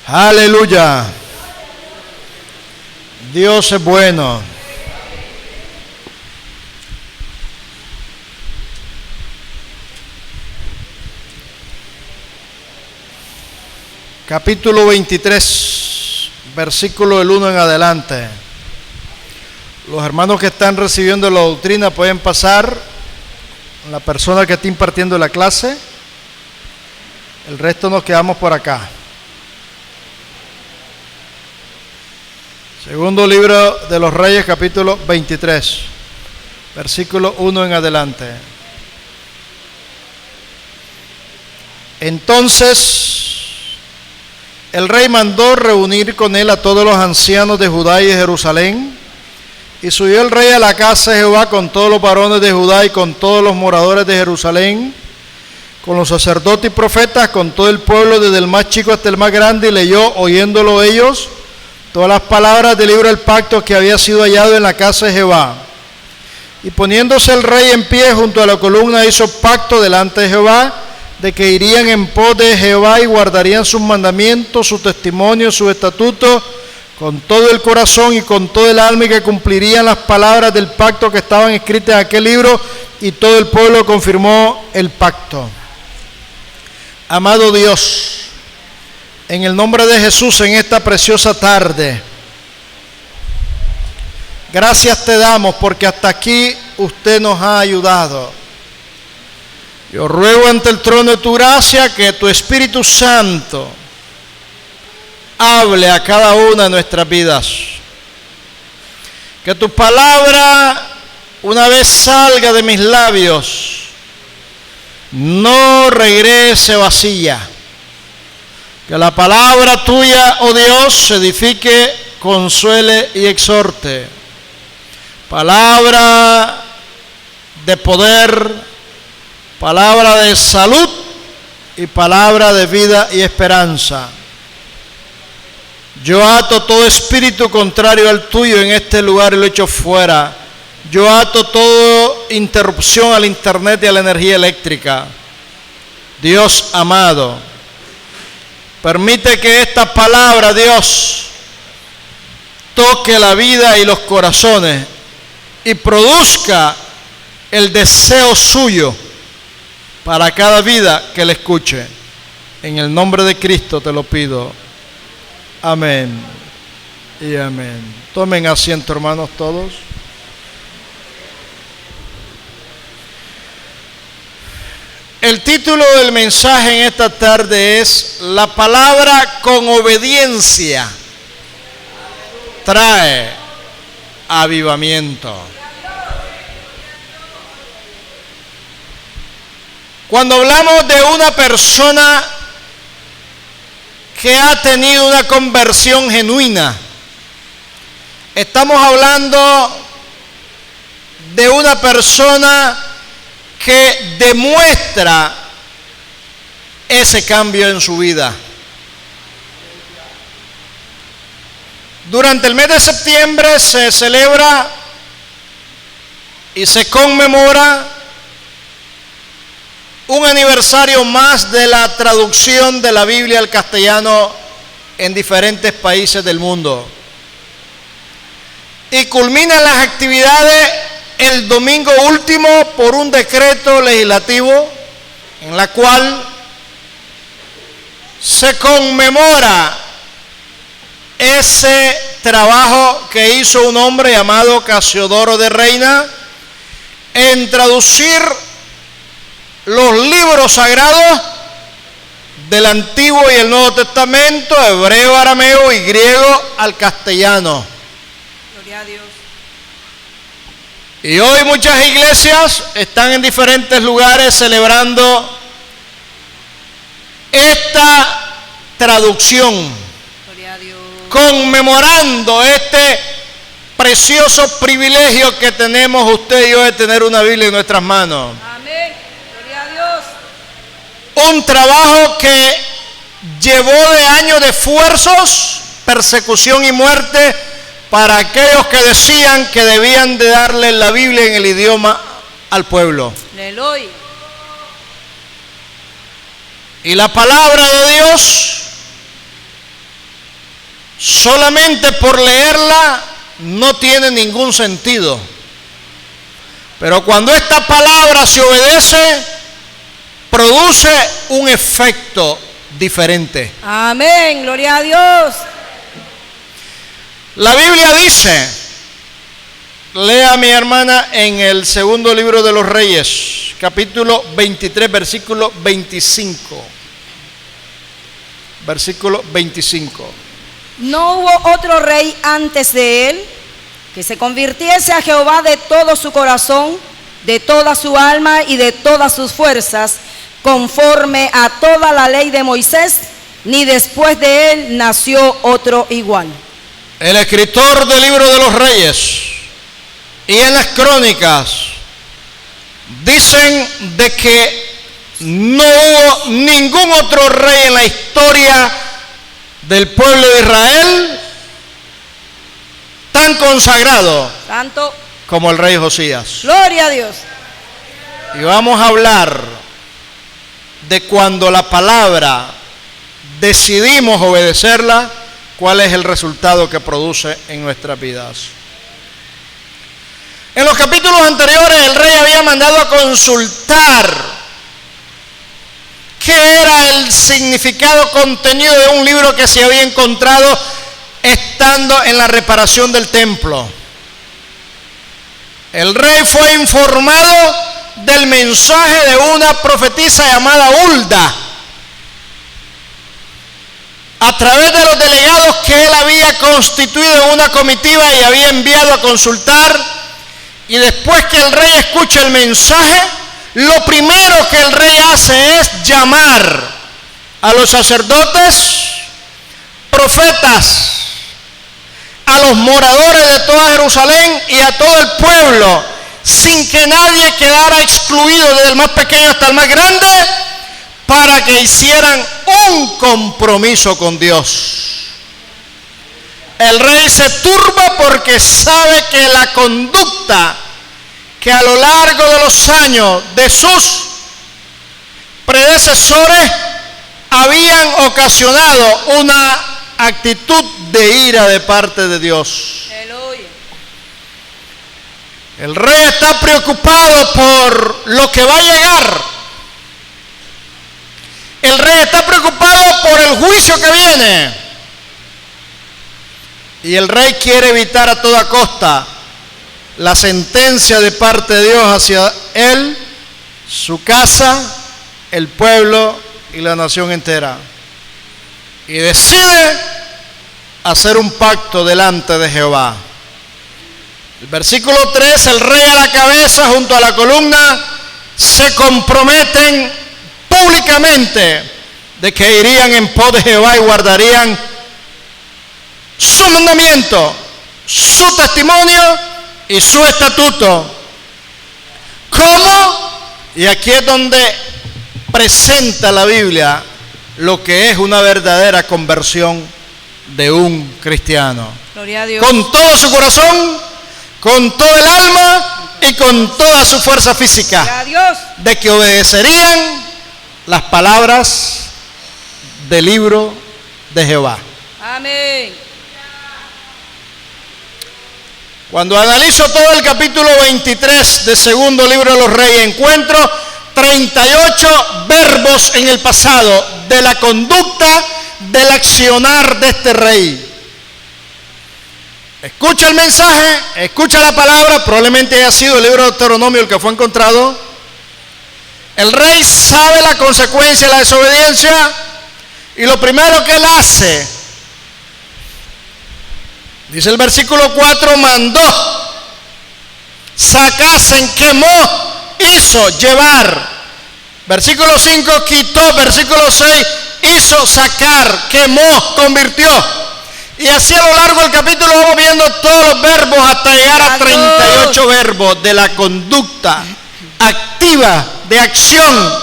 Aleluya. Dios es bueno. Capítulo 23, versículo del 1 en adelante. Los hermanos que están recibiendo la doctrina pueden pasar. La persona que está impartiendo la clase. El resto nos quedamos por acá. Segundo libro de los Reyes, capítulo 23, versículo 1 en adelante. Entonces el rey mandó reunir con él a todos los ancianos de Judá y de Jerusalén, y subió el rey a la casa de Jehová con todos los varones de Judá y con todos los moradores de Jerusalén, con los sacerdotes y profetas, con todo el pueblo, desde el más chico hasta el más grande, y leyó, oyéndolo ellos, todas las palabras del libro del pacto que había sido hallado en la casa de Jehová. Y poniéndose el rey en pie junto a la columna, hizo pacto delante de Jehová, de que irían en pos de Jehová y guardarían sus mandamientos, sus testimonios, sus estatutos, con todo el corazón y con todo el alma, y que cumplirían las palabras del pacto que estaban escritas en aquel libro, y todo el pueblo confirmó el pacto. Amado Dios, en el nombre de Jesús, en esta preciosa tarde, gracias te damos porque hasta aquí usted nos ha ayudado. Yo ruego ante el trono de tu gracia que tu Espíritu Santo hable a cada una de nuestras vidas. Que tu palabra, una vez salga de mis labios, no regrese vacía. Que la palabra tuya, oh Dios, edifique, consuele y exhorte. Palabra de poder, palabra de salud y palabra de vida y esperanza. Yo ato todo espíritu contrario al tuyo en este lugar y lo echo fuera. Yo ato toda interrupción al internet y a la energía eléctrica. Dios amado, permite que esta palabra, Dios, toque la vida y los corazones y produzca el deseo suyo para cada vida que le escuche. En el nombre de Cristo te lo pido. Amén y amén. Tomen asiento, hermanos, todos. El título del mensaje en esta tarde es: la palabra con obediencia trae avivamiento. Cuando hablamos de una persona que ha tenido una conversión genuina, estamos hablando de una persona que demuestra ese cambio en su vida. Durante el mes de septiembre se celebra y se conmemora un aniversario más de la traducción de la Biblia al castellano en diferentes países del mundo. Y culminan las actividades el domingo último por un decreto legislativo en la cual se conmemora ese trabajo que hizo un hombre llamado Casiodoro de Reina en traducir los libros sagrados del Antiguo y el Nuevo Testamento, hebreo, arameo y griego al castellano. Gloria a Dios. Y hoy muchas iglesias están en diferentes lugares celebrando esta traducción, Gloria a Dios. conmemorando este precioso privilegio que tenemos usted y yo de tener una Biblia en nuestras manos. Amén. Gloria a Dios. Un trabajo que llevó de años de esfuerzos, persecución y muerte para aquellos que decían que debían de darle la Biblia en el idioma al pueblo. Aleluya. Y la palabra de Dios solamente por leerla no tiene ningún sentido. Pero cuando esta palabra se obedece, produce un efecto diferente. Amén. Gloria a Dios. La Biblia dice, lea mi hermana en el segundo libro de los Reyes, capítulo 23, versículo 25. Versículo 25. No hubo otro rey antes de él que se convirtiese a Jehová de todo su corazón, de toda su alma y de todas sus fuerzas, conforme a toda la ley de Moisés, ni después de él nació otro igual. El escritor del libro de los Reyes y en las crónicas dicen de que no hubo ningún otro rey en la historia del pueblo de Israel tan consagrado Santo. como el rey Josías. Gloria a Dios. Y vamos a hablar de cuando la palabra decidimos obedecerla, cuál es el resultado que produce en nuestras vidas. En los capítulos anteriores el rey había mandado a consultar qué era el significado contenido de un libro que se había encontrado estando en la reparación del templo. El rey fue informado del mensaje de una profetisa llamada Hulda, a través de los delegados que él había constituido en una comitiva y había enviado a consultar. Y después que el rey escucha el mensaje, lo primero que el rey hace es llamar a los sacerdotes, profetas, a los moradores de toda Jerusalén y a todo el pueblo, sin que nadie quedara excluido, desde el más pequeño hasta el más grande, para que hicieran un compromiso con Dios. El rey se turba porque sabe que la conducta que a lo largo de los años de sus predecesores habían ocasionado una actitud de ira de parte de Dios. Aleluya. El rey está preocupado por lo que va a llegar. El rey está preocupado por el juicio que viene. Y el rey quiere evitar a toda costa la sentencia de parte de Dios hacia él, su casa, el pueblo y la nación entera. Y decide hacer un pacto delante de Jehová. El versículo 3, el rey a la cabeza junto a la columna se comprometen públicamente de que irían en pos de Jehová y guardarían su mandamiento, su testimonio y su estatuto. ¿Cómo? Y aquí es donde presenta la Biblia lo que es una verdadera conversión de un cristiano. Gloria a Dios. Con todo su corazón, con todo el alma y con toda su fuerza física. Gloria a Dios. De que obedecerían las palabras del libro de Jehová. Amén. Cuando analizo todo el capítulo 23 del segundo libro de los Reyes, encuentro 38 verbos en el pasado de la conducta, del accionar de este rey. Escucha el mensaje, escucha la palabra, probablemente haya sido el libro de Deuteronomio el que fue encontrado. El rey sabe la consecuencia de la desobediencia y lo primero que él hace, dice el versículo 4, mandó, sacasen, quemó, hizo, llevar. Versículo 5, quitó. Versículo 6, hizo, sacar, quemó, convirtió. Y así a lo largo del capítulo vamos viendo todos los verbos hasta llegar a 38 verbos de la conducta activa, de acción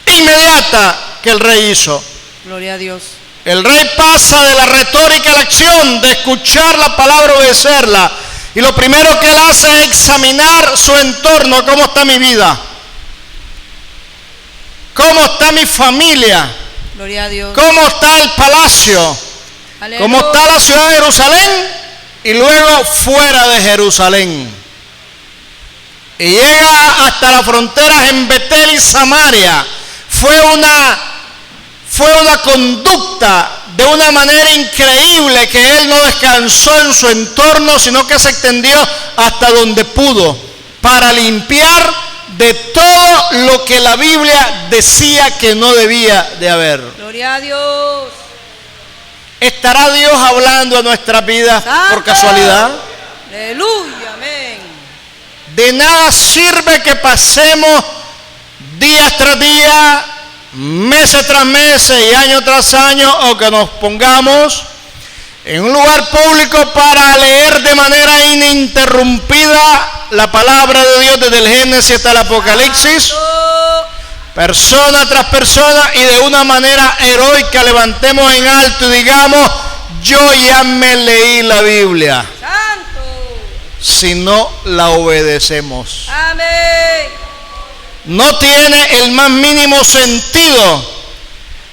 inmediata que el rey hizo. Gloria a Dios. El rey pasa de la retórica a la acción, de escuchar la palabra, obedecerla. Y lo primero que él hace es examinar su entorno. ¿Cómo está mi vida? ¿Cómo está mi familia? Gloria a Dios. ¿Cómo está el palacio? Aleluya. Como está la ciudad de Jerusalén y luego fuera de Jerusalén. Y llega hasta las fronteras en Betel y Samaria. Fue una conducta de una manera increíble que él no descansó en su entorno, sino que se extendió hasta donde pudo para limpiar de todo lo que la Biblia decía que no debía de haber. Gloria a Dios. ¿Estará Dios hablando a nuestras vidas ¡Santo! por casualidad? Aleluya, amén. De nada sirve que pasemos días tras día, meses tras meses y año tras año, o que nos pongamos en un lugar público para leer de manera ininterrumpida la palabra de Dios desde el Génesis hasta el Apocalipsis, Santo. persona tras persona, y de una manera heroica levantemos en alto y digamos: yo ya me leí la Biblia, Santo. si no la obedecemos. Amén. No tiene el más mínimo sentido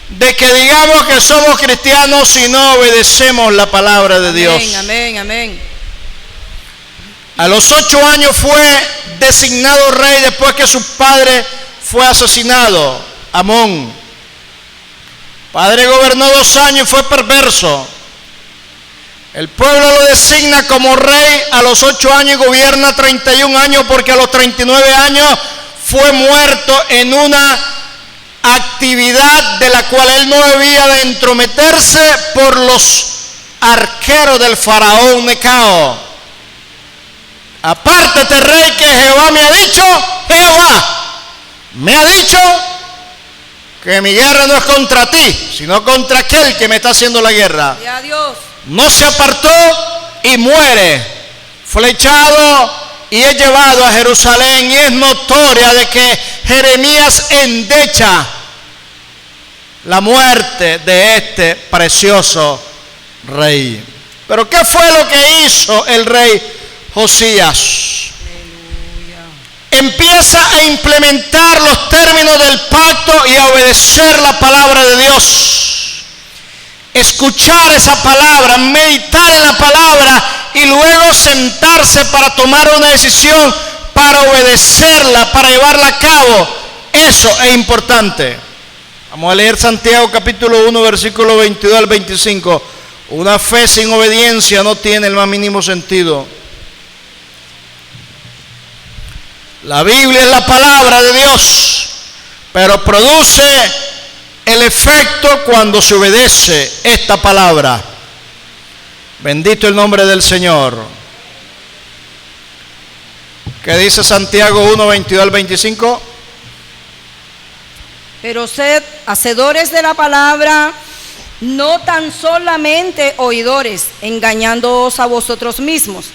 de que digamos que somos cristianos si no obedecemos la palabra de Dios. Amén, amén. A los 8 años fue designado rey después que su padre fue asesinado, Amón. Padre gobernó 2 años y fue perverso. El pueblo lo designa como rey a los 8 años y gobierna 31 años, porque a los 39 años fue muerto en una actividad de la cual él no debía de entrometerse por los arqueros del faraón Necao. Apártate, rey, que Jehová me ha dicho que mi guerra no es contra ti, sino contra aquel que me está haciendo la guerra. Gloria a Dios. No se apartó y muere, flechado, y es llevado a Jerusalén. Y es notoria de que Jeremías endecha la muerte de este precioso rey. Pero ¿qué fue lo que hizo el rey Josías? Aleluya. Empieza a implementar los términos del pacto y a obedecer la palabra de Dios. Escuchar esa palabra, meditar en la palabra y luego sentarse para tomar una decisión, para obedecerla, para llevarla a cabo. Eso es importante. Vamos a leer Santiago capítulo 1, versículo 22 al 25. Una fe sin obediencia no tiene el más mínimo sentido. La Biblia es la palabra de Dios, pero produce el efecto cuando se obedece esta palabra. Bendito el nombre del Señor. ¿Qué dice Santiago 1, 22 al 25? Pero sed hacedores de la palabra, no tan solamente oidores, engañándoos a vosotros mismos.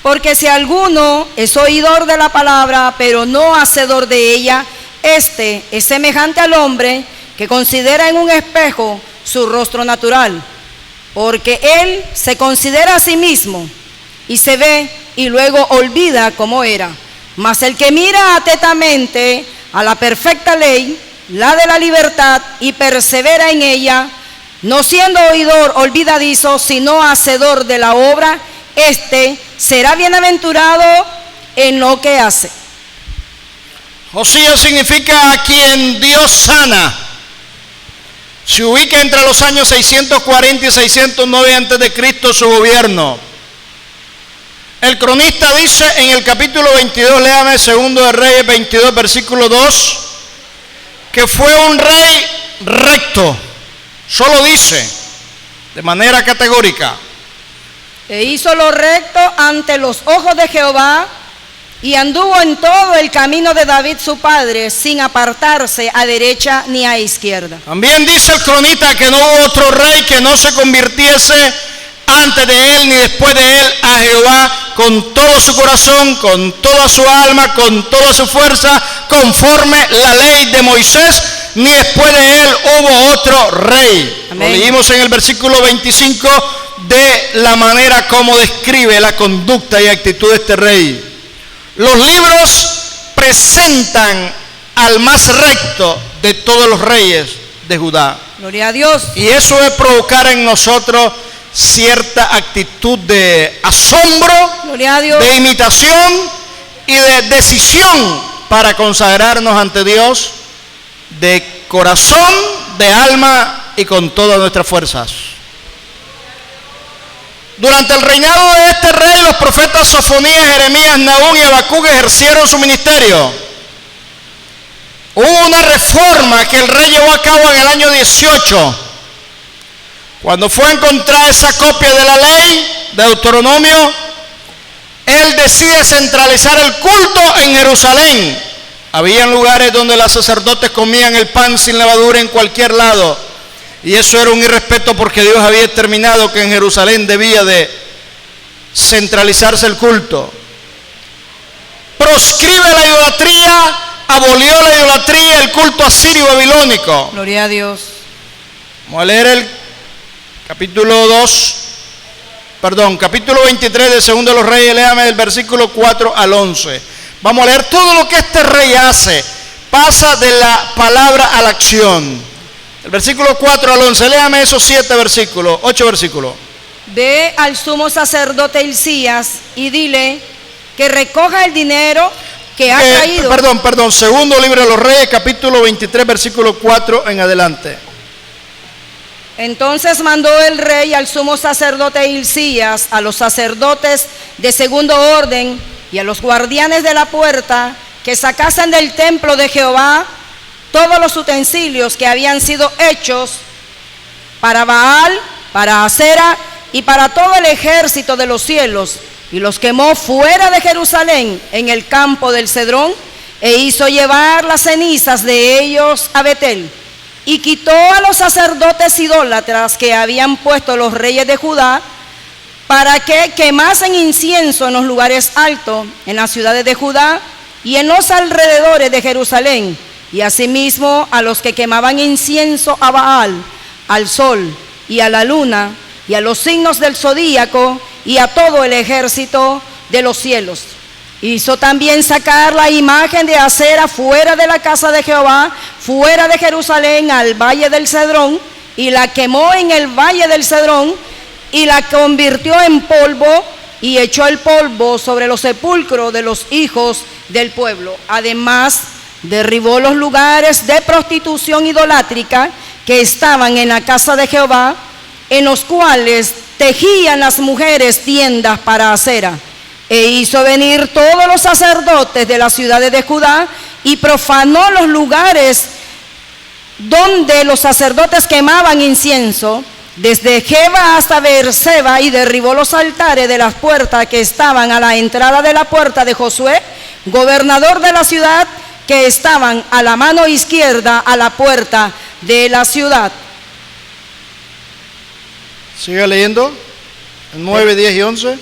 Porque si alguno es oidor de la palabra, pero no hacedor de ella, este es semejante al hombre que considera en un espejo su rostro natural. Porque él se considera a sí mismo y se ve y luego olvida cómo era. Mas el que mira atentamente a la perfecta ley, la de la libertad, y persevera en ella, no siendo oidor olvidadizo, sino hacedor de la obra, este será bienaventurado en lo que hace. Josías significa a quien Dios sana. Se ubica entre los años 640 y 609 antes de Cristo su gobierno. El cronista dice en el capítulo 22, léame Segundo de Reyes 22, versículo 2, que fue un rey recto. Solo dice, de manera categórica. E hizo lo recto ante los ojos de Jehová, y anduvo en todo el camino de David su padre, sin apartarse a derecha ni a izquierda. También dice el cronista que no hubo otro rey que no se convirtiese antes de él ni después de él a Jehová con todo su corazón, con toda su alma, con toda su fuerza, conforme la ley de Moisés, ni después de él hubo otro rey. Amén. Lo leímos en el versículo 25 de la manera como describe la conducta y actitud de este rey. Los libros presentan al más recto de todos los reyes de Judá. Gloria a Dios. Y eso es provocar en nosotros cierta actitud de asombro, Gloria a Dios. de imitación y de decisión para consagrarnos ante Dios de corazón, de alma y con todas nuestras fuerzas. Durante el reinado de este rey, los profetas Sofonías, Jeremías, Nahum y Habacuc ejercieron su ministerio. Hubo una reforma que el rey llevó a cabo en el año 18, cuando fue a encontrar esa copia de la ley de Deuteronomio. Él decide centralizar el culto en Jerusalén. Habían lugares donde los sacerdotes comían el pan sin levadura en cualquier lado, y eso era un irrespeto porque Dios había determinado que en Jerusalén debía de centralizarse el culto. Proscribe la idolatría, abolió la idolatría, el culto asirio babilónico. Gloria a Dios. Vamos a leer el capítulo 23 de Segundo de los Reyes. Léame del versículo 4 al 11. Vamos a leer todo lo que este rey hace. Pasa de la palabra a la acción. El versículo 4 al 11. Léame esos 8 versículos. Ve al sumo sacerdote Hilcías y dile que recoja el dinero que ha traído. Segundo libro de los Reyes, capítulo 23, versículo 4 en adelante. Entonces mandó el rey al sumo sacerdote Hilcías, a los sacerdotes de segundo orden y a los guardianes de la puerta que sacasen del templo de Jehová todos los utensilios que habían sido hechos para Baal, para Acera y para todo el ejército de los cielos, y los quemó fuera de Jerusalén en el campo del Cedrón, e hizo llevar las cenizas de ellos a Betel. Y quitó a los sacerdotes idólatras que habían puesto los reyes de Judá, para que quemasen incienso en los lugares altos, en las ciudades de Judá y en los alrededores de Jerusalén, y asimismo a los que quemaban incienso a Baal, al sol y a la luna, y a los signos del zodíaco, y a todo el ejército de los cielos. Hizo también sacar la imagen de Acera fuera de la casa de Jehová, fuera de Jerusalén, al valle del Cedrón, y la quemó en el valle del Cedrón, y la convirtió en polvo, y echó el polvo sobre los sepulcros de los hijos del pueblo. Además, derribó los lugares de prostitución idolátrica que estaban en la casa de Jehová, en los cuales tejían las mujeres tiendas para Acera. E hizo venir todos los sacerdotes de las ciudades de Judá y profanó los lugares donde los sacerdotes quemaban incienso, desde Jeba hasta Beerseba, y derribó los altares de las puertas que estaban a la entrada de la puerta de Josué, gobernador de la ciudad, que estaban a la mano izquierda a la puerta de la ciudad. Sigue leyendo, 9, 10 y 11.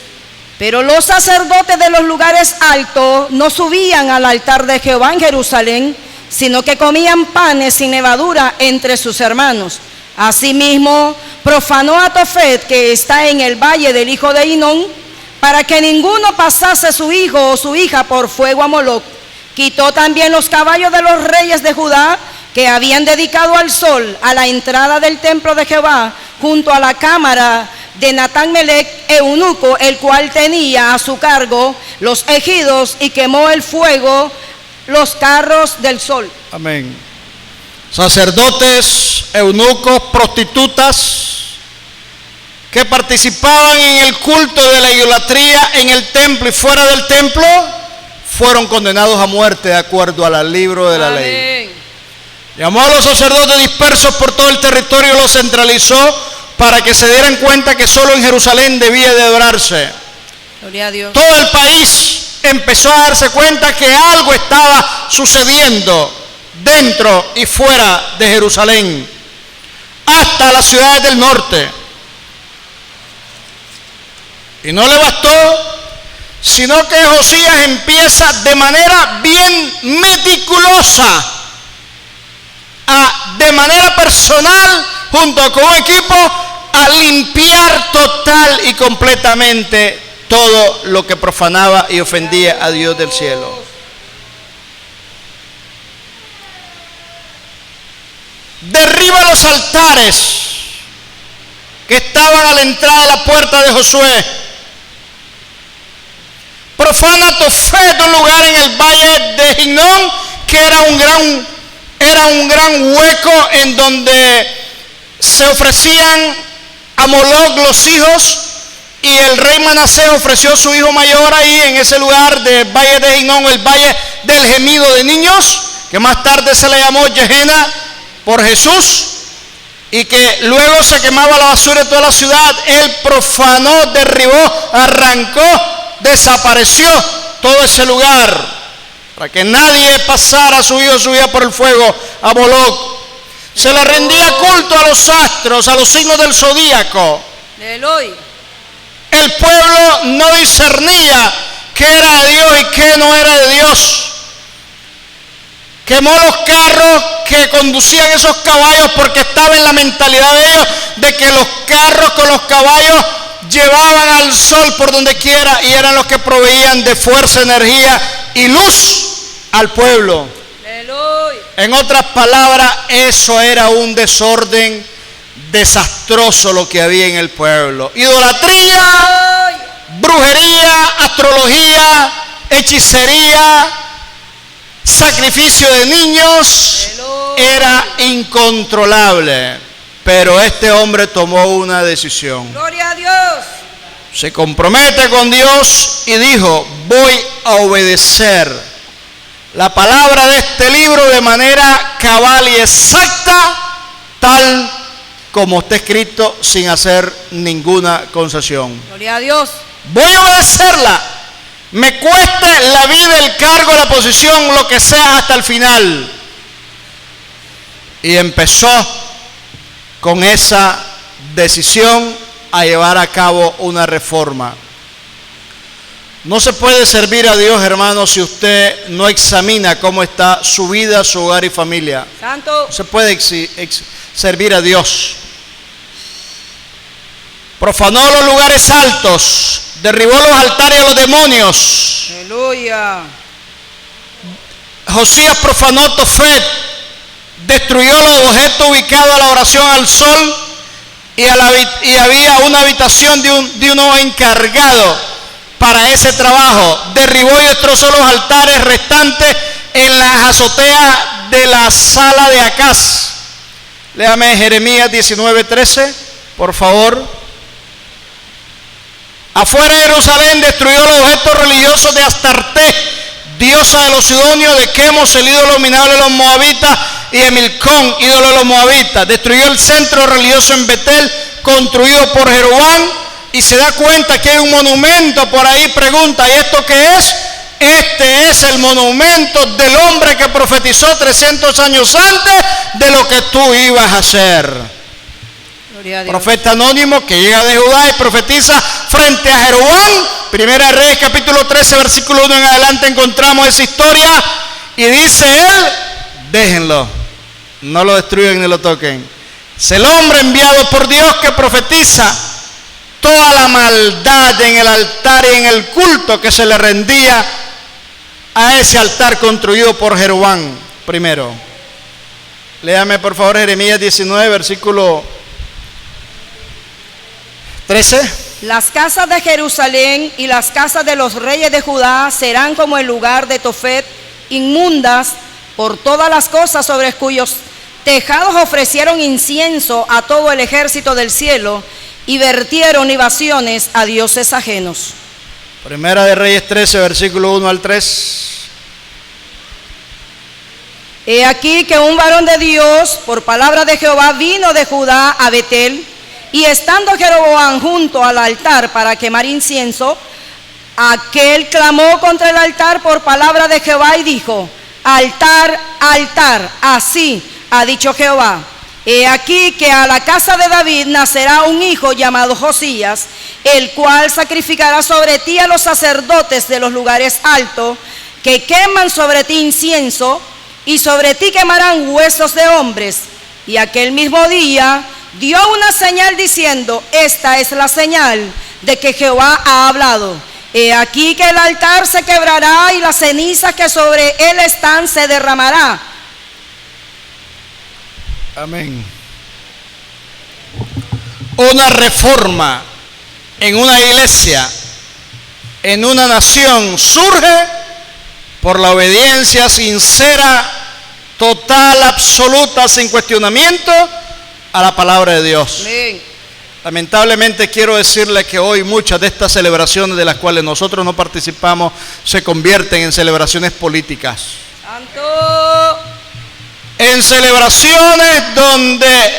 Pero los sacerdotes de los lugares altos no subían al altar de Jehová en Jerusalén, sino que comían panes sin levadura entre sus hermanos. Asimismo, profanó a Tofet, que está en el valle del hijo de Hinón, para que ninguno pasase su hijo o su hija por fuego a Moloc. Quitó también los caballos de los reyes de Judá, que habían dedicado al sol, a la entrada del templo de Jehová, junto a la cámara de Natán Melech, eunuco, el cual tenía a su cargo los ejidos, y quemó el fuego los carros del sol. Amén. Sacerdotes, eunucos, prostitutas que participaban en el culto de la idolatría en el templo y fuera del templo, fueron condenados a muerte de acuerdo al libro de la Amén. ley. Llamó a los sacerdotes dispersos por todo el territorio, los centralizó para que se dieran cuenta que solo en Jerusalén debía de adorarse. Gloria a Dios. Todo el país empezó a darse cuenta que algo estaba sucediendo dentro y fuera de Jerusalén, hasta las ciudades del norte. Y no le bastó, sino que Josías empieza de manera bien meticulosa, de manera personal, junto con un equipo, a limpiar total y completamente todo lo que profanaba y ofendía a Dios del cielo. Derriba los altares, que estaban a la entrada de la puerta de Josué. Profana Tofet, un lugar en el valle de Hinnom, que era un gran hueco en donde se ofrecían a Moloc los hijos, y el rey Manasés ofreció a su hijo mayor ahí en ese lugar del valle de Hinnom, el valle del gemido de niños, que más tarde se le llamó Gehenna por Jesús, y que luego se quemaba la basura de toda la ciudad. Él profanó, derribó, arrancó, desapareció todo ese lugar para que nadie pasara a su hijo o su hija por el fuego a Moloc. Se le rendía culto a los astros, a los signos del zodíaco. El pueblo no discernía qué era de Dios y qué no era de Dios. Quemó los carros que conducían esos caballos porque estaba en la mentalidad de ellos de que los carros con los caballos llevaban al sol por donde quiera y eran los que proveían de fuerza, energía y luz al pueblo. En otras palabras, eso era un desorden desastroso lo que había en el pueblo. Idolatría, brujería, astrología, hechicería, sacrificio de niños, era incontrolable. Pero este hombre tomó una decisión. Gloria a Dios. Se compromete con Dios y dijo: voy a obedecer la palabra de este libro de manera cabal y exacta, tal como está escrito, sin hacer ninguna concesión. Gloria a Dios. Voy a obedecerla, me cueste la vida, el cargo, la posición, lo que sea, hasta el final. Y empezó con esa decisión a llevar a cabo una reforma. No se puede servir a Dios, hermano, si usted no examina cómo está su vida, su hogar y familia. Santo. No se puede servir a Dios. Profanó los lugares altos, derribó los altares a los demonios. Aleluya. Josías profanó Tofet, destruyó los objetos ubicados a la oración al sol, y había una habitación de uno encargado para ese trabajo. Derribó y destrozó los altares restantes en las azoteas de la sala de Acaz. Léame Jeremías 19:13, por favor. Afuera de Jerusalén destruyó los objetos religiosos de Astarte, diosa de los sidonios, de Quemos, el ídolo minable de los moabitas, y de Milcón, ídolo de los moabitas. Destruyó el centro religioso en Betel, construido por Jeroboam, y se da cuenta que hay un monumento por ahí. Pregunta: ¿y esto qué es? Este es el monumento del hombre que profetizó 300 años antes de lo que tú ibas a hacer. Profeta anónimo que llega de Judá y profetiza frente a Jeroboam. Primera de Reyes capítulo 13 versículo 1 en adelante encontramos esa historia, y dice él: déjenlo, no lo destruyan ni lo toquen. Es el hombre enviado por Dios que profetiza toda la maldad en el altar y en el culto que se le rendía a ese altar construido por Jeroboam primero. Léame por favor Jeremías 19 versículo 13. Las casas de Jerusalén y las casas de los reyes de Judá serán como el lugar de Tofet, inmundas por todas las cosas sobre cuyos tejados ofrecieron incienso a todo el ejército del cielo y vertieron libaciones a dioses ajenos. Primera de Reyes 13, versículo 1 al 3. He aquí que un varón de Dios, por palabra de Jehová, vino de Judá a Betel, y estando Jeroboam junto al altar para quemar incienso, aquel clamó contra el altar por palabra de Jehová y dijo: altar, altar, así ha dicho Jehová. He aquí que a la casa de David nacerá un hijo llamado Josías, el cual sacrificará sobre ti a los sacerdotes de los lugares altos, que queman sobre ti incienso, y sobre ti quemarán huesos de hombres. Y aquel mismo día dio una señal diciendo: esta es la señal de que Jehová ha hablado. He aquí que el altar se quebrará y las cenizas que sobre él están se derramará. Amén. una reforma en una iglesia, en una nación, surge por la obediencia sincera, total, absoluta, sin cuestionamiento a la palabra de Dios. Amén. Lamentablemente quiero decirle que hoy muchas de estas celebraciones de las cuales nosotros no participamos se convierten en celebraciones políticas. Santo. En celebraciones donde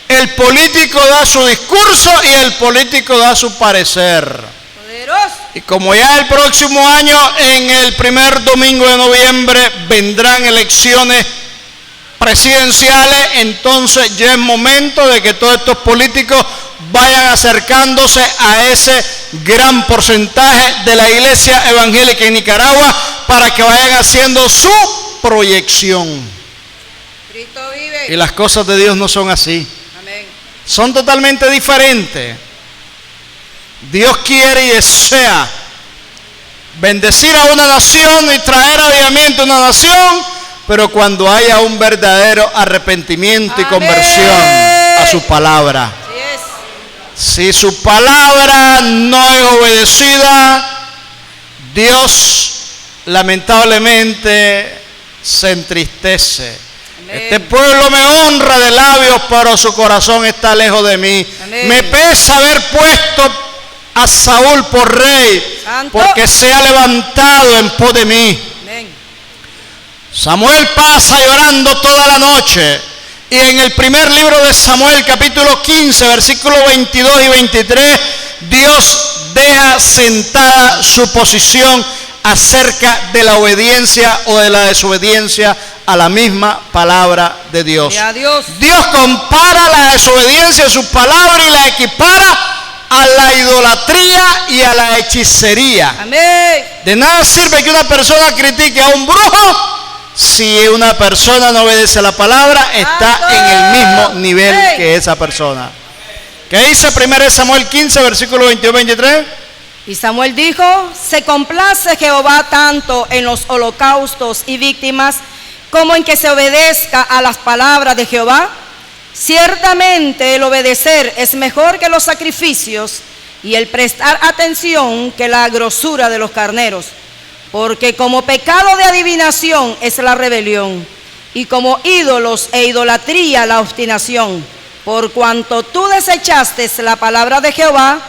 el político da su discurso y el político da su parecer. Poderoso. Y como ya el próximo año, en el primer domingo de noviembre, vendrán elecciones presidenciales, entonces ya es momento de que todos estos políticos vayan acercándose a ese gran porcentaje de la iglesia evangélica en Nicaragua para que vayan haciendo su proyección. Cristo vive. Y las cosas de Dios no son así. Amén. Son totalmente diferentes. Dios quiere y desea bendecir a una nación y traer avivamiento a una nación, pero cuando haya un verdadero arrepentimiento y Amén. conversión a su palabra. Así es. Si su palabra no es obedecida, Dios lamentablemente se entristece. Amén. Este pueblo me honra de labios, pero su corazón está lejos de mí. Amén. Me pesa haber puesto a Saúl por rey, Santo. porque se ha levantado en pos de mí. Amén. Samuel pasa llorando toda la noche. Y en el primer libro de Samuel, capítulo 15, versículos 22 y 23, Dios deja sentada su posición acerca de la obediencia o de la desobediencia a la misma palabra de Dios. Gloria a Dios. Dios compara la desobediencia a su palabra y la equipara a la idolatría y a la hechicería. Amén. De nada sirve que una persona critique a un brujo si una persona no obedece a la palabra, está en el mismo nivel que esa persona. ¿Qué dice 1 Samuel 15, versículo 22-23? Y Samuel dijo: se complace Jehová tanto en los holocaustos y víctimas como en que se obedezca a las palabras de Jehová. Ciertamente el obedecer es mejor que los sacrificios y el prestar atención que la grosura de los carneros. Porque como pecado de adivinación es la rebelión, y como ídolos e idolatría la obstinación. Por cuanto tú desechaste la palabra de Jehová,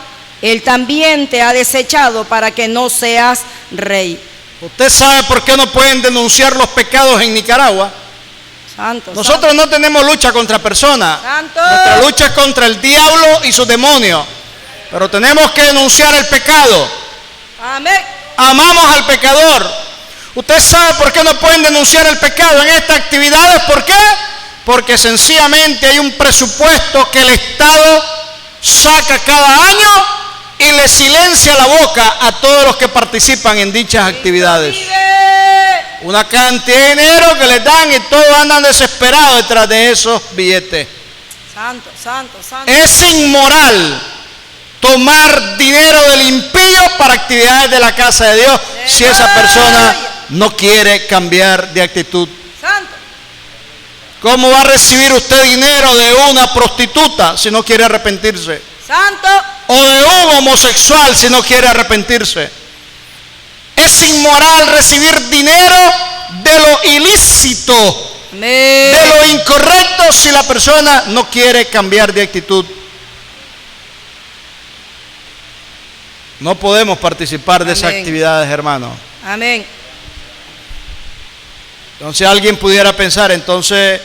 Él también te ha desechado para que no seas rey. ¿Usted sabe por qué no pueden denunciar los pecados en Nicaragua? Santo. Nosotros no tenemos lucha contra personas. Santo. Nuestra lucha es contra el diablo y sus demonios. Pero tenemos que denunciar el pecado. Amén. Amamos al pecador. ¿Usted sabe por qué no pueden denunciar el pecado en estas actividades? ¿Por qué? Porque sencillamente hay un presupuesto que el Estado saca cada año y le silencia la boca a todos los que participan en dichas actividades. Una cantidad de dinero que les dan y todos andan desesperados detrás de esos billetes. Santo, santo, santo. Es inmoral tomar dinero del impío para actividades de la casa de Dios si esa persona no quiere cambiar de actitud. Santo. ¿Cómo va a recibir usted dinero de una prostituta si no quiere arrepentirse? Santo. O de un homosexual si no quiere arrepentirse. Es inmoral recibir dinero de lo ilícito, Amén. de lo incorrecto si la persona no quiere cambiar de actitud. No podemos participar de esas actividades, hermano. Amén. Entonces alguien pudiera pensar, entonces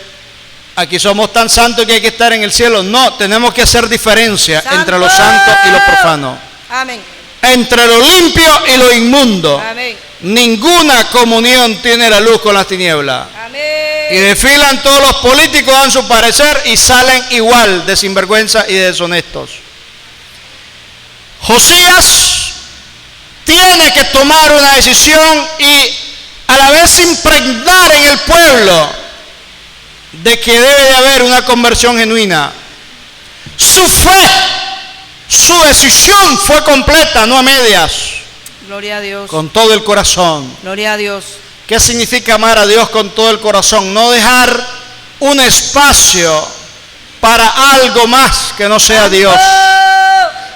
aquí somos tan santos que hay que estar en el cielo. No, tenemos que hacer diferencia entre lo santo y lo profano. Amén. Entre lo limpio y lo inmundo. Amén. Ninguna comunión tiene la luz con las tinieblas. Amén. Y desfilan todos los políticos, dan su parecer y salen igual de sinvergüenza y de deshonestos. Josías tiene que tomar una decisión y a la vez impregnar en el pueblo de que debe de haber una conversión genuina. Su fe, su decisión fue completa, no a medias. Gloria a Dios. Con todo el corazón. Gloria a Dios. ¿Qué significa amar a Dios con todo el corazón? No dejar un espacio para algo más que no sea Dios.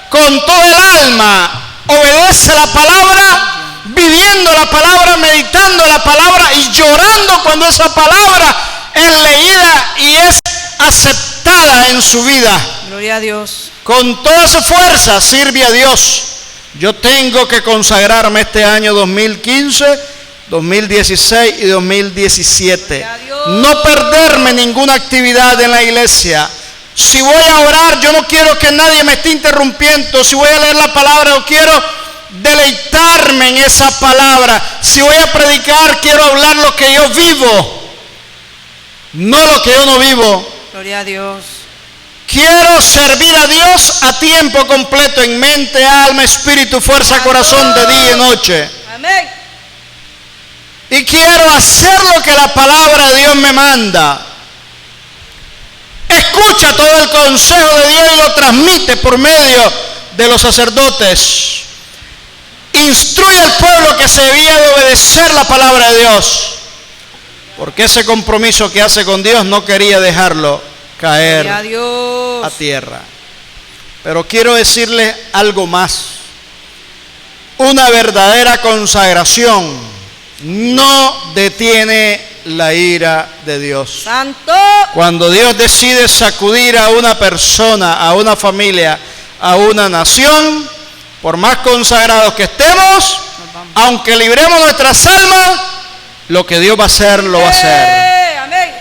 Con todo el alma, obedece la palabra, viviendo la palabra, meditando la palabra y llorando cuando esa palabra es leída y es aceptada en su vida. Gloria a Dios. Con toda su fuerza sirve a Dios. Yo tengo que consagrarme este año 2015, 2016 y 2017. No perderme ninguna actividad en la iglesia. Si voy a orar, yo no quiero que nadie me esté interrumpiendo. Si voy a leer la palabra, yo quiero deleitarme en esa palabra. Si voy a predicar, quiero hablar lo que yo vivo, no lo que yo no vivo. Gloria a Dios. Quiero servir a Dios a tiempo completo, en mente, alma, espíritu, fuerza, corazón, de día y noche. Amén. Y quiero hacer lo que la palabra de Dios me manda. Escucha todo el consejo de Dios y lo transmite por medio de los sacerdotes. Instruye al pueblo que se debía de obedecer la palabra de Dios, porque ese compromiso que hace con Dios no quería dejarlo caer a tierra. Pero quiero decirles algo más. Una verdadera consagración no detiene la ira de Dios. Santo. Cuando Dios decide sacudir a una persona, a una familia, a una nación, por más consagrados que estemos, aunque libremos nuestras almas, lo que Dios va a hacer, lo va a hacer. Amén.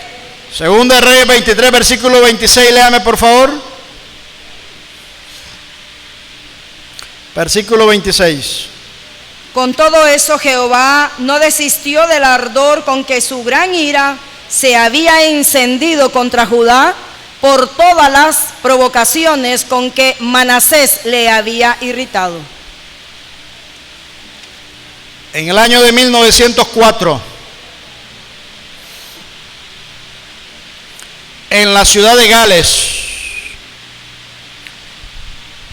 Segunda de Reyes 23, versículo 26, léame por favor. Versículo 26. Con todo eso Jehová no desistió del ardor con que su gran ira se había encendido contra Judá por todas las provocaciones con que Manasés le había irritado. En el año de 1904, en la ciudad de Gales,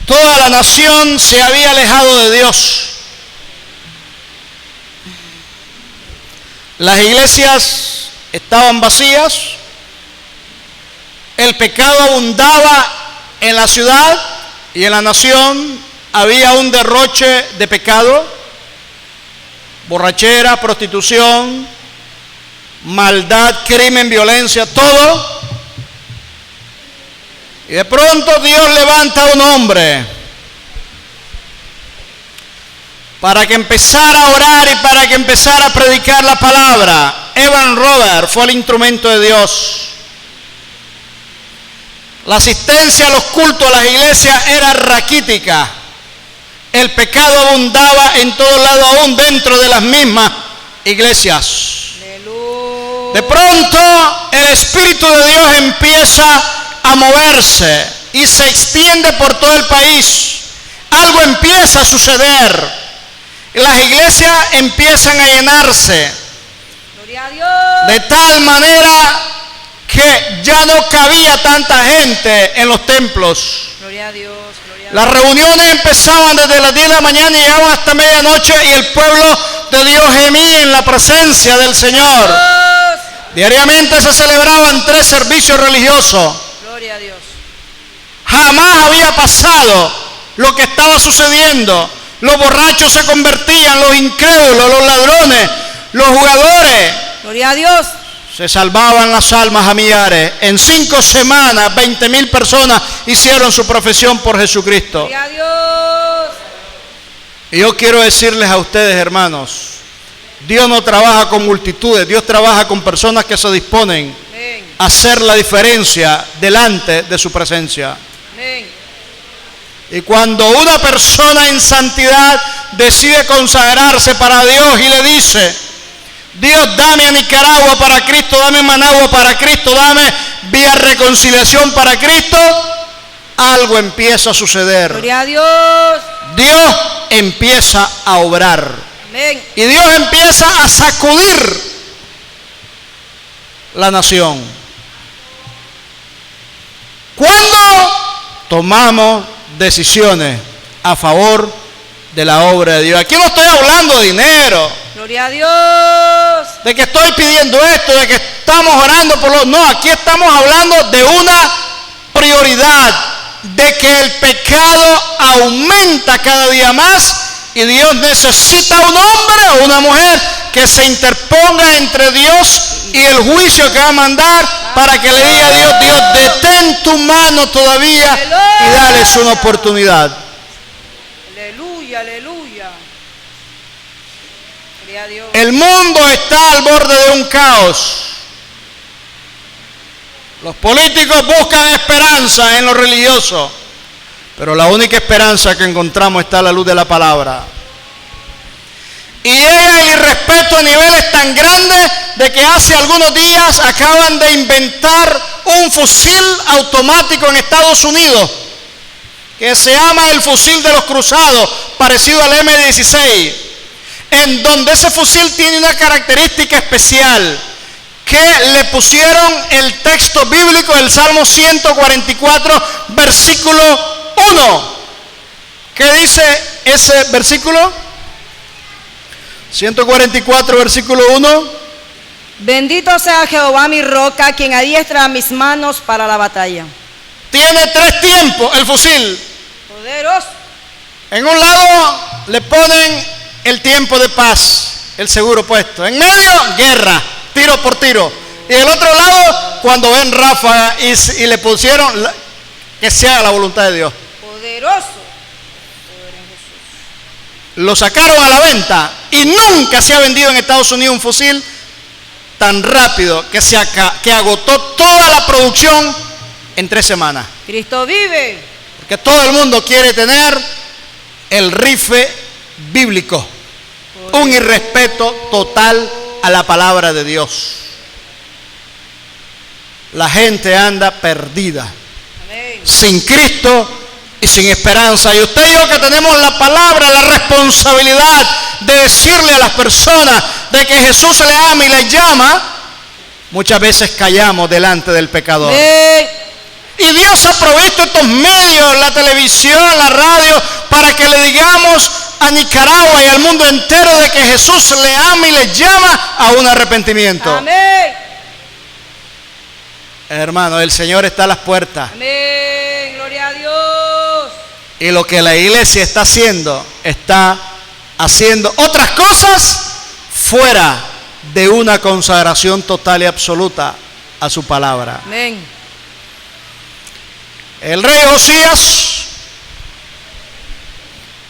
toda la nación se había alejado de Dios. Las iglesias estaban vacías, el pecado abundaba en la ciudad y en la nación había un derroche de pecado, borrachera, prostitución, maldad, crimen, violencia, todo. Y de pronto Dios levanta a un hombre para que empezara a orar y para que empezara a predicar la palabra. Evan Robert fue el instrumento de Dios. La asistencia a los cultos, a las iglesias era raquítica. El pecado abundaba en todos lados, aún dentro de las mismas iglesias. Aleluya. De pronto el Espíritu de Dios empieza a moverse y se extiende por todo el país. Algo empieza a suceder. Las iglesias empiezan a llenarse. Gloria a Dios. De tal manera que ya no cabía tanta gente en los templos. Gloria a Dios. Gloria a Dios. Las reuniones empezaban desde las 10 de la mañana y llegaban hasta medianoche, y el pueblo de Dios gemía en la presencia del Señor. Diariamente se celebraban 3 servicios religiosos. Gloria a Dios. Jamás había pasado lo que estaba sucediendo. Los borrachos se convertían, los incrédulos, los ladrones, los jugadores. Gloria a Dios. Se salvaban las almas a millares. En 5 semanas, 20,000 personas hicieron su profesión por Jesucristo. Gloria a Dios. Y yo quiero decirles a ustedes, hermanos, Dios no trabaja con multitudes, Dios trabaja con personas que se disponen Amén. a hacer la diferencia delante de su presencia. Amén. Y cuando una persona en santidad decide consagrarse para Dios y le dice: Dios, dame a Nicaragua para Cristo, dame Managua para Cristo, dame vía reconciliación para Cristo, algo empieza a suceder. Gloria a Dios. Dios empieza a obrar. Amén. Y Dios empieza a sacudir la nación. ¿Cuándo tomamos decisiones a favor de la obra de Dios? Aquí no estoy hablando de dinero, Gloria a Dios. de que estoy pidiendo esto, de que estamos orando por los... No, aquí estamos hablando de una realidad de que el pecado aumenta cada día más y Dios necesita un hombre o una mujer que se interponga entre Dios y el juicio que va a mandar para que le diga a Dios: Dios, detén tu mano todavía y dales una oportunidad. Aleluya, aleluya. Gloria a Dios. El mundo está al borde de un caos. Los políticos buscan esperanza en lo religioso, pero la única esperanza que encontramos está a la luz de la palabra. Y llega el irrespeto a niveles tan grandes de que hace algunos días acaban de inventar un fusil automático en Estados Unidos que se llama el fusil de los cruzados, parecido al M16, en donde ese fusil tiene una característica especial, que le pusieron el texto bíblico del Salmo 144, versículo 1. ¿Qué dice ese versículo? 144, versículo 1. Bendito sea Jehová mi roca, quien adiestra mis manos para la batalla. Tiene 3 tiempos el fusil. Poderoso. En un lado le ponen el tiempo de paz, el seguro puesto. En medio, guerra, tiro por tiro. Y el otro lado, cuando ven ráfaga y le pusieron que se haga la voluntad de Dios. Poderoso. Lo sacaron a la venta y nunca se ha vendido en Estados Unidos un fusil tan rápido que agotó toda la producción en 3 semanas. Cristo vive. Porque todo el mundo quiere tener el rifle bíblico. Un irrespeto total a la palabra de Dios. La gente anda perdida, Amén. sin Cristo y sin esperanza. Y usted y yo, que tenemos la palabra, la responsabilidad de decirle a las personas de que Jesús le ama y le llama, muchas veces callamos delante del pecador. Amén. Y Dios ha provisto estos medios, la televisión, la radio, para que le digamos a Nicaragua y al mundo entero de que Jesús le ama y le llama a un arrepentimiento. Amén. Hermano, el Señor está a las puertas. Amén. Gloria a Dios. Y lo que la iglesia está haciendo otras cosas fuera de una consagración total y absoluta a su palabra. Amén. El rey Josías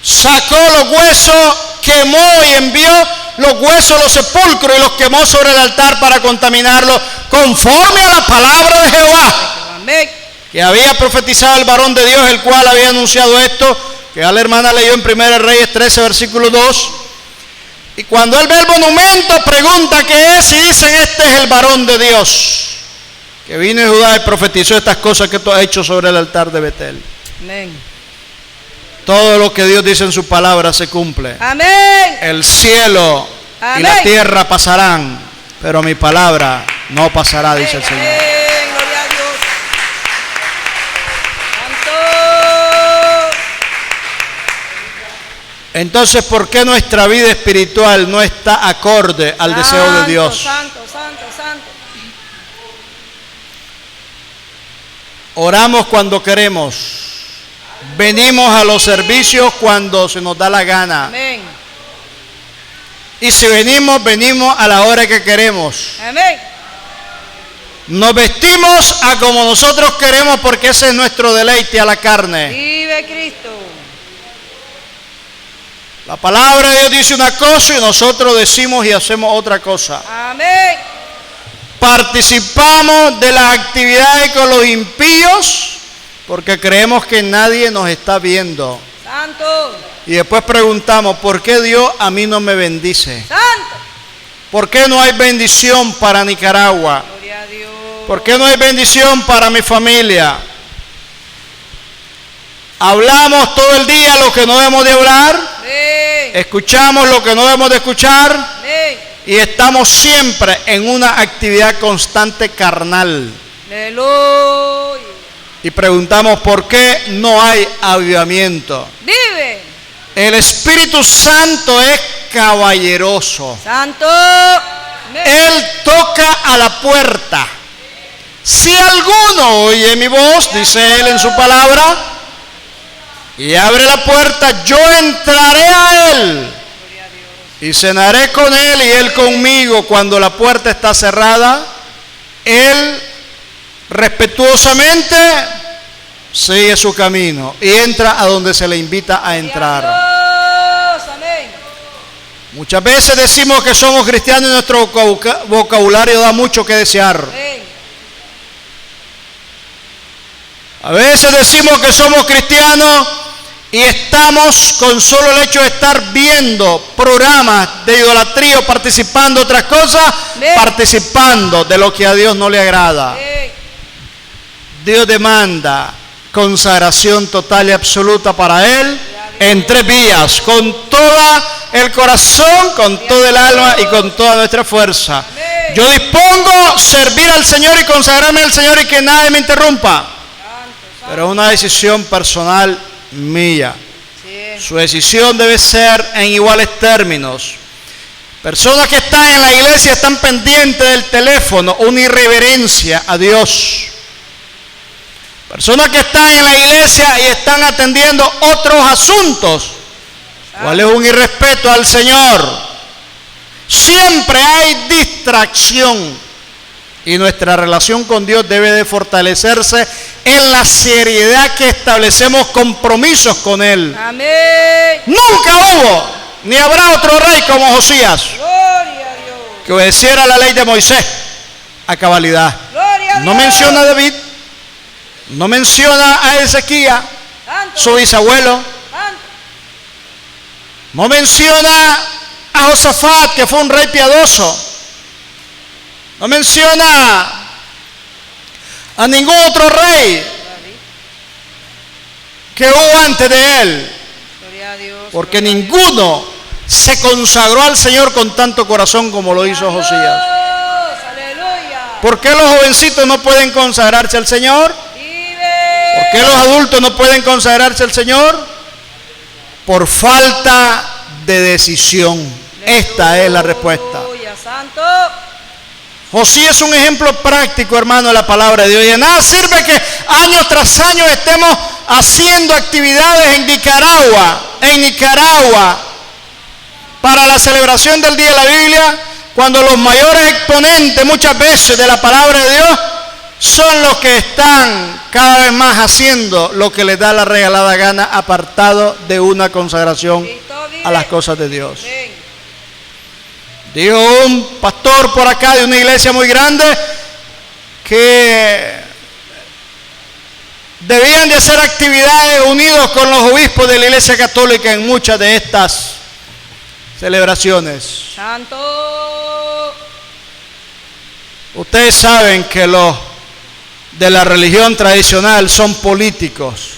sacó los huesos, quemó y envió los huesos a los sepulcros y los quemó sobre el altar para contaminarlos, conforme a la palabra de Jehová. Amén. Que había profetizado el varón de Dios, el cual había anunciado esto, que ya la hermana leyó en 1 Reyes 13, versículo 2. Y cuando él ve el monumento, pregunta qué es, y dicen: este es el varón de Dios, que vino de Judá y profetizó estas cosas que tú has hecho sobre el altar de Betel. Amén. Todo lo que Dios dice en su palabra se cumple. Amén. El cielo y la Amén. tierra pasarán, pero mi palabra no pasará, dice el Señor. Amén. Gloria a Dios. Santo. Entonces, ¿por qué nuestra vida espiritual no está acorde al deseo de Dios? Santo, santo, santo. Oramos cuando queremos. Venimos a los servicios cuando se nos da la gana. Amén. Y si venimos, venimos a la hora que queremos. Amén. Nos vestimos a como nosotros queremos, porque ese es nuestro deleite a la carne. Vive Cristo. La palabra de Dios dice una cosa y nosotros decimos y hacemos otra cosa. Amén. Participamos de las actividades con los impíos porque creemos que nadie nos está viendo. Santo. Y después preguntamos: ¿por qué Dios a mí no me bendice? Santo. ¿Por qué no hay bendición para Nicaragua? Gloria a Dios. ¿Por qué no hay bendición para mi familia? Hablamos todo el día lo que no debemos de hablar. Amén. Escuchamos lo que no debemos de escuchar. Amén. Y estamos siempre en una actividad constante carnal. Aleluya. Y preguntamos: ¿por qué no hay avivamiento? Vive. El Espíritu Santo es caballeroso. Santo. Amén. Él toca a la puerta. Si alguno oye mi voz, dice él en su palabra, y abre la puerta, yo entraré a él y cenaré con él y él conmigo. Cuando la puerta está cerrada, él respetuosamente sigue su camino y entra a donde se le invita a entrar. Muchas veces decimos que somos cristianos y nuestro vocabulario da mucho que desear. A veces decimos que somos cristianos y estamos con solo el hecho de estar viendo programas de idolatría o participando de otras cosas, participando de lo que a Dios no le agrada. Dios demanda consagración total y absoluta para Él en 3 vías, con todo el corazón, con todo el alma y con toda nuestra fuerza. Yo dispongo servir al Señor y consagrarme al Señor y que nadie me interrumpa. Pero es una decisión personal mía. Su decisión debe ser en iguales términos. Personas que están en la iglesia están pendientes del teléfono, una irreverencia a Dios. Personas que están en la iglesia y están atendiendo otros asuntos, ¿cuál es un irrespeto al Señor? Siempre hay distracción. Y nuestra relación con Dios debe de fortalecerse en la seriedad que establecemos compromisos con Él. Amén. Nunca hubo, ni habrá otro rey como Josías, Gloria a Dios. que obedeciera la ley de Moisés a cabalidad. Gloria a No Dios. menciona a David, no menciona a Ezequías, Santo, su bisabuelo, santo. no menciona a Josafat, que fue un rey piadoso. No menciona a ningún otro rey que hubo antes de él, Gloria a Dios. porque ninguno se consagró al Señor con tanto corazón como lo hizo Josías. Aleluya. ¿Por qué los jovencitos no pueden consagrarse al Señor? Vive. ¿Por qué los adultos no pueden consagrarse al Señor? Por falta de decisión. Esta es la respuesta. Aleluya, santo. Josías es un ejemplo práctico, hermano, de la palabra de Dios. Y de nada sirve que año tras año estemos haciendo actividades en Nicaragua, para la celebración del Día de la Biblia, cuando los mayores exponentes muchas veces de la palabra de Dios son los que están cada vez más haciendo lo que les da la regalada gana, apartado de una consagración a las cosas de Dios. Dijo un pastor por acá de una iglesia muy grande que debían de hacer actividades unidos con los obispos de la Iglesia Católica en muchas de estas celebraciones. Santo. Ustedes saben que los de la religión tradicional son políticos.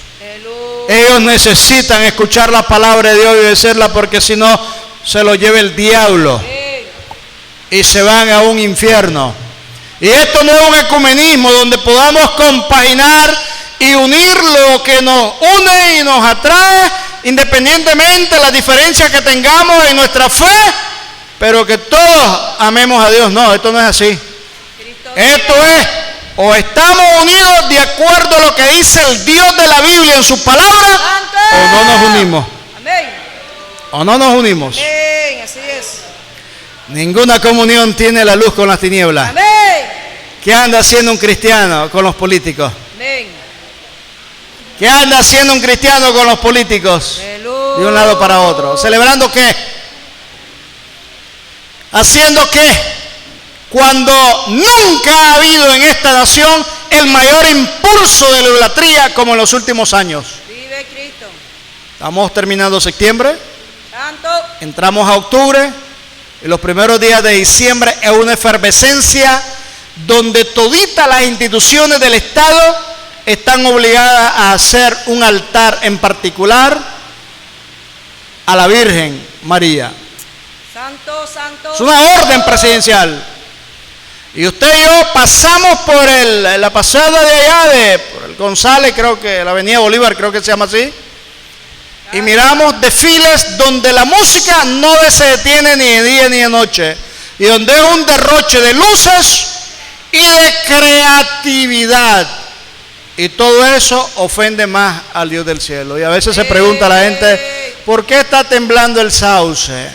Ellos necesitan escuchar la palabra de Dios y obedecerla, porque si no se lo lleva el diablo y se van a un infierno. Y esto no es un ecumenismo donde podamos compaginar y unir lo que nos une y nos atrae, independientemente de las diferencias que tengamos en nuestra fe, pero que todos amemos a Dios. No, esto no es así. Esto es, o estamos unidos de acuerdo a lo que dice el Dios de la Biblia en su palabra, o no nos unimos. Amén. O no nos unimos. Amén, así es. Ninguna comunión tiene la luz con las tinieblas. Amén. ¿Qué anda haciendo un cristiano con los políticos? Amén. ¿Qué anda haciendo un cristiano con los políticos? De un lado para otro. ¿Celebrando qué? ¿Haciendo qué? Cuando nunca ha habido en esta nación el mayor impulso de la idolatría como en los últimos años. Vive Cristo. Estamos terminando septiembre, Santo. entramos a octubre, y los primeros días de diciembre es una efervescencia donde toditas las instituciones del Estado están obligadas a hacer un altar en particular a la Virgen María. Santo, santo. Es una orden presidencial. Y usted y yo pasamos por la pasada de allá, por el González, creo que la avenida Bolívar, creo que se llama así, y miramos desfiles donde la música no se detiene ni de día ni de noche, y donde es un derroche de luces y de creatividad. Y todo eso ofende más al Dios del cielo. Y a veces se pregunta a la gente, ¿por qué está temblando el sauce?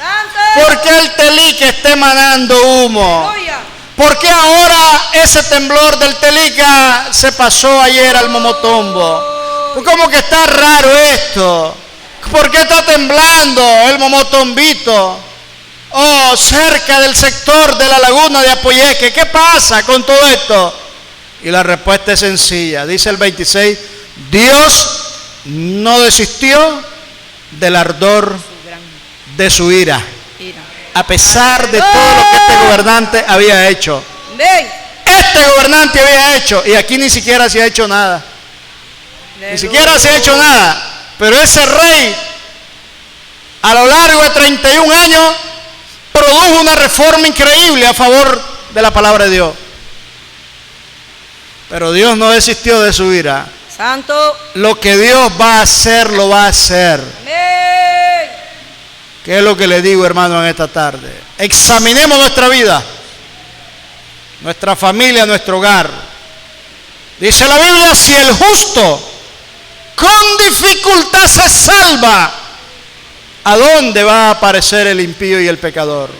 ¿Por qué el telique está emanando humo? ¿Por qué ahora ese temblor del telica se pasó ayer al momotombo? Pues como que está raro esto. ¿Por qué está temblando el momotombito? Oh, cerca del sector de la laguna de Apoyeque. ¿Qué pasa con todo esto? Y la respuesta es sencilla. Dice el 26, Dios no desistió del ardor de su ira, a pesar de todo lo que este gobernante había hecho. Este gobernante había hecho, y aquí ni siquiera se ha hecho nada. Ni siquiera se ha hecho nada. Pero ese rey, a lo largo de 31 años, produjo una reforma increíble a favor de la palabra de Dios. Pero Dios no desistió de su ira. Santo. Lo que Dios va a hacer, lo va a hacer. Amén. ¿Qué es lo que le digo, hermano, en esta tarde? Examinemos nuestra vida, nuestra familia, nuestro hogar. Dice la Biblia, si el justo con dificultad se salva, ¿a dónde va a aparecer el impío y el pecador?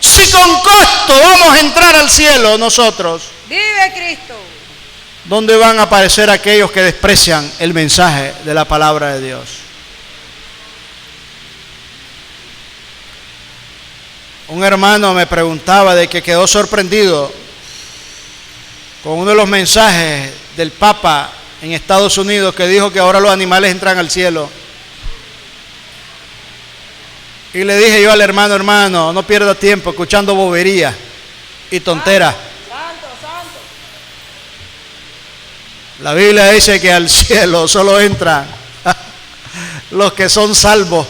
Si con costo vamos a entrar al cielo nosotros, vive Cristo, ¿dónde van a aparecer aquellos que desprecian el mensaje de la palabra de Dios? Un hermano me preguntaba de que quedó sorprendido con uno de los mensajes del Papa en Estados Unidos que dijo que ahora los animales entran al cielo. Y le dije yo al hermano, hermano, no pierda tiempo escuchando boberías y tonteras. Santo. La Biblia dice que al cielo solo entran los que son salvos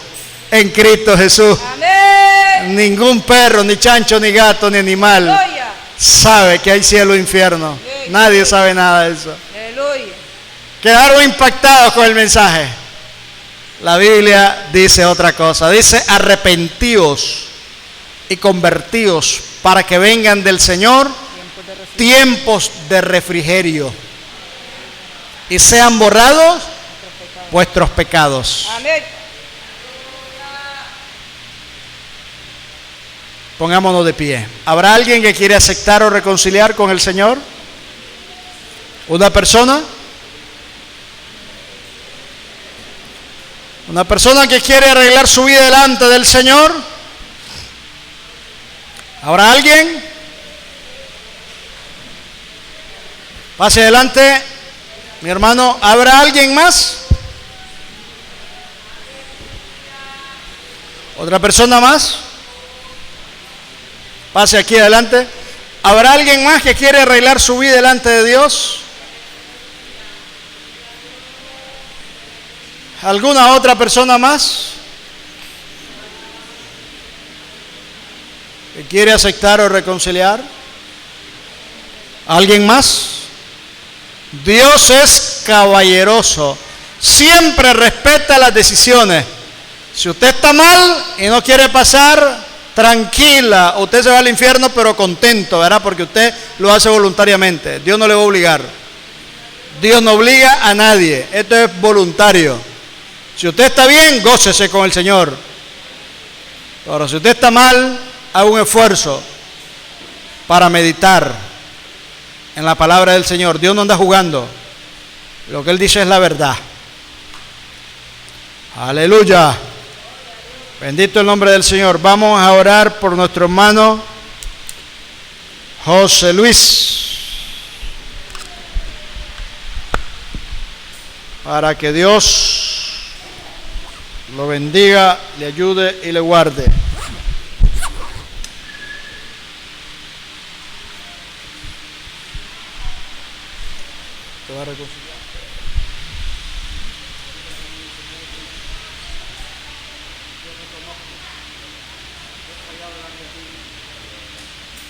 en Cristo Jesús. Amén. Ningún perro, ni chancho, ni gato, ni animal Aleluya. sabe que hay cielo e infierno. Nadie sabe nada de eso. Aleluya. Quedaron impactados con el mensaje. La Biblia dice otra cosa. Dice, arrepentíos y convertíos para que vengan del Señor tiempos de refrigerio y sean borrados vuestros pecados. Amén. Pongámonos de pie. ¿Habrá alguien que quiere aceptar o reconciliar con el Señor? ¿Una persona? ¿Una persona que quiere arreglar su vida delante del Señor? ¿Habrá alguien? Pase adelante, mi hermano. ¿Habrá alguien más? ¿Otra persona más? Pase aquí adelante. ¿Habrá alguien más que quiere arreglar su vida delante de Dios? ¿Alguna otra persona más que quiere aceptar o reconciliar? ¿Alguien más? Dios es caballeroso, siempre respeta las decisiones. Si usted está mal y no quiere pasar, tranquila, usted se va al infierno pero contento, ¿verdad? Porque usted lo hace voluntariamente. Dios no le va a obligar. Dios no obliga a nadie, esto es voluntario. Si usted está bien, gócese con el Señor. Pero si usted está mal, haga un esfuerzo para meditar en la palabra del Señor. Dios no anda jugando. Lo que Él dice es la verdad. Aleluya. Bendito el nombre del Señor. Vamos a orar por nuestro hermano José Luis, para que Dios lo bendiga, le ayude y le guarde. ¿Te va a reconciliar?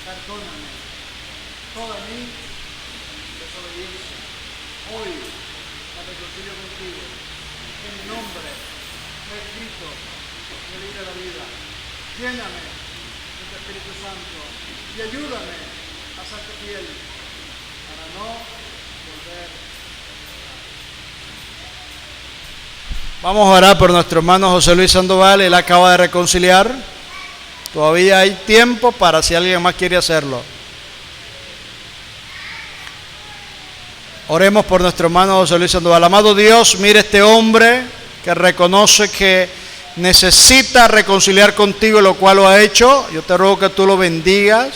Perdóname toda mi desobediencia. Hoy me reconcilio contigo. En mi nombre he escrito el libro de la vida. Lléname de tu Espíritu Santo y ayúdame a bastante fiel para no volver. Vamos a orar por nuestro hermano José Luis Sandoval. Él acaba de reconciliar. Todavía hay tiempo para si alguien más quiere hacerlo. Oremos por nuestro hermano José Luis Sandoval. Amado Dios, mire este hombre que reconoce que necesita reconciliar contigo, lo cual lo ha hecho. Yo te ruego que tú lo bendigas,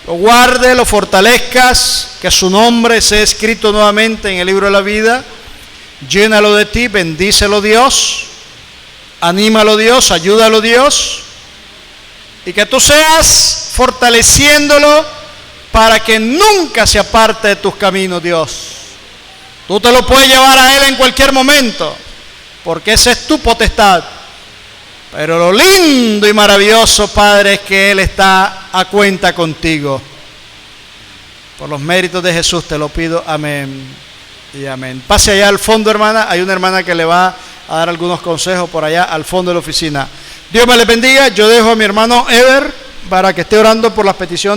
lo guardes, lo fortalezcas, que su nombre sea escrito nuevamente en el libro de la vida. Llénalo de ti, bendícelo Dios, anímalo Dios, ayúdalo Dios, y que tú seas fortaleciéndolo para que nunca se aparte de tus caminos, Dios. Tú te lo puedes llevar a él en cualquier momento, porque esa es tu potestad. Pero lo lindo y maravilloso, Padre, es que él está a cuenta contigo. Por los méritos de Jesús te lo pido, amén y amén. Pase allá al fondo, hermana. Hay una hermana que le va a dar algunos consejos por allá al fondo de la oficina. Dios me les bendiga. Yo dejo a mi hermano Ever para que esté orando por las peticiones.